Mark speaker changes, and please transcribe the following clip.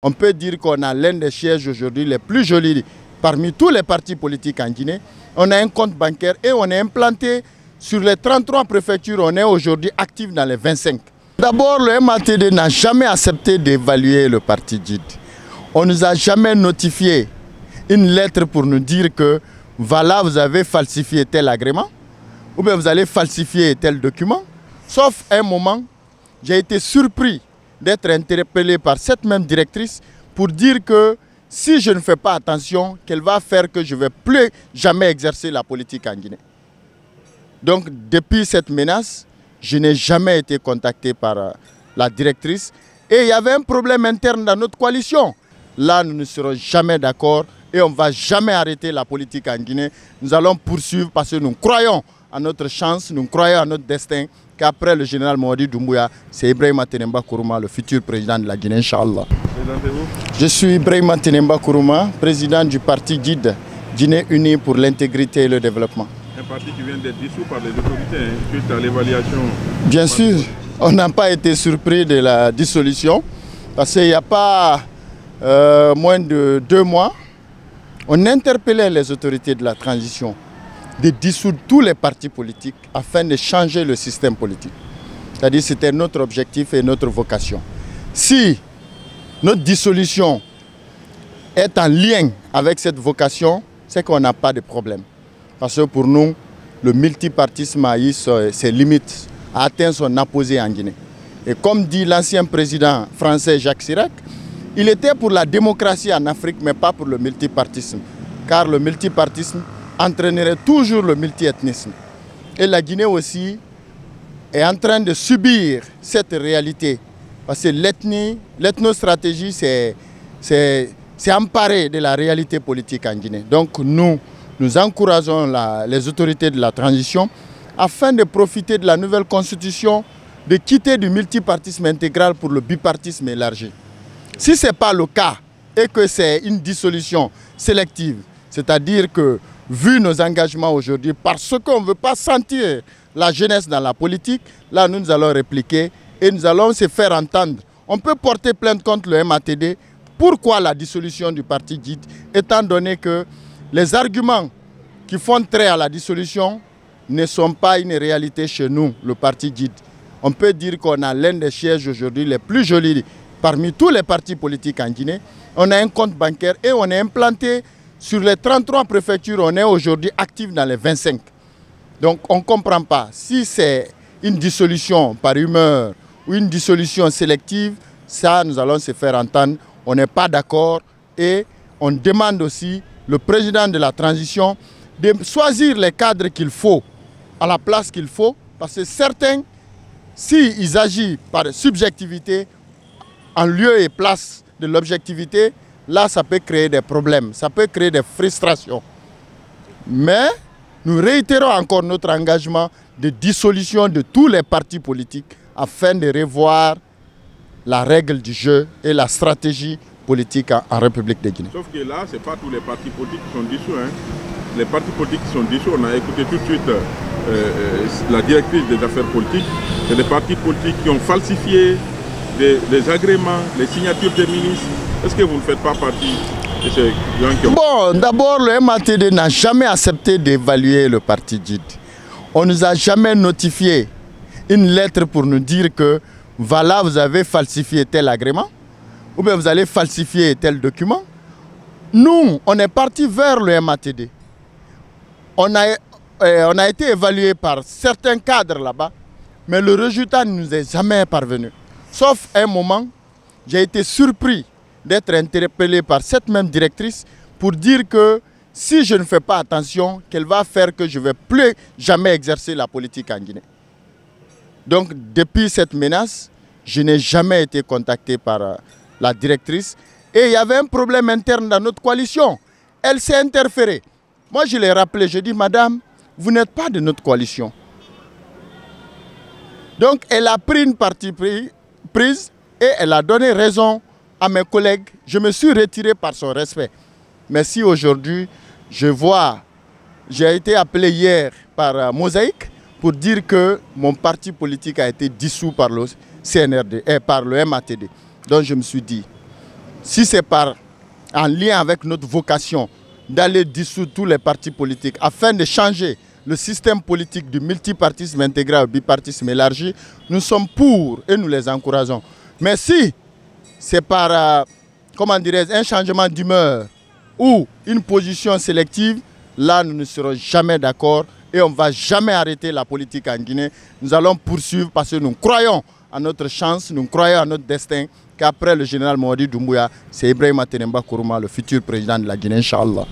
Speaker 1: On peut dire qu'on a l'un des sièges aujourd'hui les plus jolis parmi tous les partis politiques en Guinée. On a un compte bancaire et on est implanté sur les 33 préfectures. On est aujourd'hui actif dans les 25. D'abord, le MATD n'a jamais accepté d'évaluer le parti GID. On ne nous a jamais notifié une lettre pour nous dire que voilà, vous avez falsifié tel agrément ou bien vous allez falsifier tel document. Sauf un moment, j'ai été surpris d'être interpellé par cette même directrice pour dire que si je ne fais pas attention, qu'elle va faire que je ne vais plus jamais exercer la politique en Guinée. Donc depuis cette menace, je n'ai jamais été contacté par la directrice et il y avait un problème interne dans notre coalition. Là, nous ne serons jamais d'accord et on ne va jamais arrêter la politique en Guinée. Nous allons poursuivre parce que nous croyons à notre chance, nous croyons à notre destin, qu'après le général Mamadi Doumbouya, c'est Ibrahima Tenemba Kourouma, le futur président de la Guinée, Inch'Allah. Je suis Ibrahima Tenemba Kourouma, président du parti GID, Guinée Unie pour l'intégrité et le développement.
Speaker 2: Un parti qui vient d'être dissous par les autorités, suite à l'évaluation.
Speaker 1: Bien sûr, on n'a pas été surpris de la dissolution, parce qu'il n'y a pas moins de 2 mois, on interpellait les autorités de la transition de dissoudre tous les partis politiques afin de changer le système politique. C'est-à-dire que c'était notre objectif et notre vocation. Si notre dissolution est en lien avec cette vocation, c'est qu'on n'a pas de problème. Parce que pour nous, le multipartisme a eu ses limites, a atteint son apogée en Guinée. Et comme dit l'ancien président français Jacques Chirac, il était pour la démocratie en Afrique, mais pas pour le multipartisme. Car le multipartisme entraînerait toujours le multiethnisme. Et la Guinée aussi est en train de subir cette réalité. Parce que l'ethnostratégie c'est emparé de la réalité politique en Guinée. Donc nous encourageons les autorités de la transition afin de profiter de la nouvelle constitution, de quitter du multipartisme intégral pour le bipartisme élargi. Si ce n'est pas le cas et que c'est une dissolution sélective, c'est-à-dire que vu nos engagements aujourd'hui, parce qu'on ne veut pas sentir la jeunesse dans la politique, là nous allons répliquer et nous allons se faire entendre. On peut porter plainte contre le MATD. Pourquoi la dissolution du parti GID? Étant donné que les arguments qui font trait à la dissolution ne sont pas une réalité chez nous, le parti GID. On peut dire qu'on a l'un des sièges aujourd'hui les plus jolis parmi tous les partis politiques en Guinée. On a un compte bancaire et on est implanté sur les 33 préfectures. On est aujourd'hui actif dans les 25. Donc on ne comprend pas. Si c'est une dissolution par humeur ou une dissolution sélective, ça nous allons se faire entendre. On n'est pas d'accord et on demande aussi le président de la transition de choisir les cadres qu'il faut, à la place qu'il faut, parce que certains, s'ils agissent par subjectivité, en lieu et place de l'objectivité, là ça peut créer des problèmes, ça peut créer des frustrations. Mais nous réitérons encore notre engagement de dissolution de tous les partis politiques afin de revoir la règle du jeu et la stratégie politique en République de Guinée.
Speaker 2: Sauf que là, ce n'est pas tous les partis politiques qui sont dissous. Hein. Les partis politiques qui sont dissous, on a écouté tout de suite la directrice des affaires politiques. C'est des partis politiques qui ont falsifié des agréments, les signatures des ministres. Est-ce que vous ne faites pas partie de ces gens qui ont...
Speaker 1: Bon, d'abord, le MATD n'a jamais accepté d'évaluer le parti GID. On ne nous a jamais notifié une lettre pour nous dire que voilà, vous avez falsifié tel agrément ou bien vous allez falsifier tel document. Nous, on est parti vers le MATD. On a été évalué par certains cadres là-bas, mais le résultat ne nous est jamais parvenu. Sauf un moment, j'ai été surpris d'être interpellé par cette même directrice pour dire que si je ne fais pas attention, qu'elle va faire que je ne vais plus jamais exercer la politique en Guinée. Donc depuis cette menace, je n'ai jamais été contacté par la directrice et il y avait un problème interne dans notre coalition. Elle s'est interférée. Moi je l'ai rappelé, je dis madame, vous n'êtes pas de notre coalition. Donc elle a pris une partie prise et elle a donné raison à mes collègues. Je me suis retiré par son respect. Mais si aujourd'hui, je vois, j'ai été appelé hier par Mosaïque pour dire que mon parti politique a été dissous par le CNRD et par le MATD. Donc je me suis dit, si c'est en lien avec notre vocation d'aller dissoudre tous les partis politiques afin de changer le système politique du multipartisme intégré au bipartisme élargi, nous sommes pour et nous les encourageons. Mais si c'est par, comment dirais-je, un changement d'humeur ou une position sélective, là nous ne serons jamais d'accord et on ne va jamais arrêter la politique en Guinée. Nous allons poursuivre parce que nous croyons à notre chance, nous croyons à notre destin, qu'après le général Mamadi Doumbouya, c'est Ibrahima Tenemba Kourouma, le futur président de la Guinée, Inch'Allah.